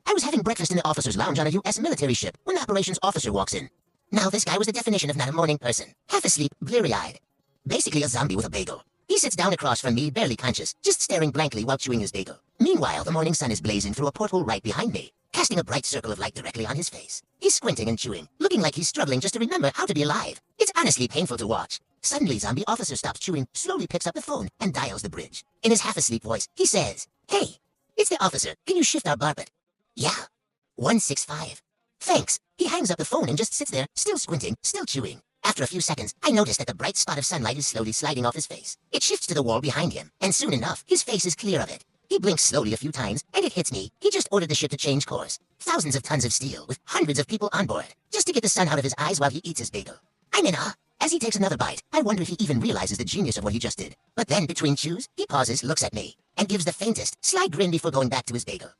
I was having breakfast in the officer's lounge on a U.S. military ship when the operations officer walks in. Now, this guy was the definition of not a morning person. Half asleep, bleary-eyed. Basically a zombie with a bagel. He sits down across from me, barely conscious, just staring blankly while chewing his bagel. Meanwhile, the morning sun is blazing through a porthole right behind me, casting a bright circle of light directly on his face. He's squinting and chewing, looking like he's struggling just to remember how to be alive. It's honestly painful to watch. Suddenly, zombie officer stops chewing, slowly picks up the phone, and dials the bridge. In his half-asleep voice, he says, "Hey, it's the officer. Can you shift our barbet?" "Yeah. 165. Thanks." He hangs up the phone and just sits there, still squinting, still chewing. After a few seconds, I notice that the bright spot of sunlight is slowly sliding off his face. It shifts to the wall behind him, and soon enough, his face is clear of it. He blinks slowly a few times, and it hits me. He just ordered the ship to change course. Thousands of tons of steel, with hundreds of people on board, just to get the sun out of his eyes while he eats his bagel. I'm in awe. As he takes another bite, I wonder if he even realizes the genius of what he just did. But then, between chews, he pauses, looks at me, and gives the faintest, sly grin before going back to his bagel.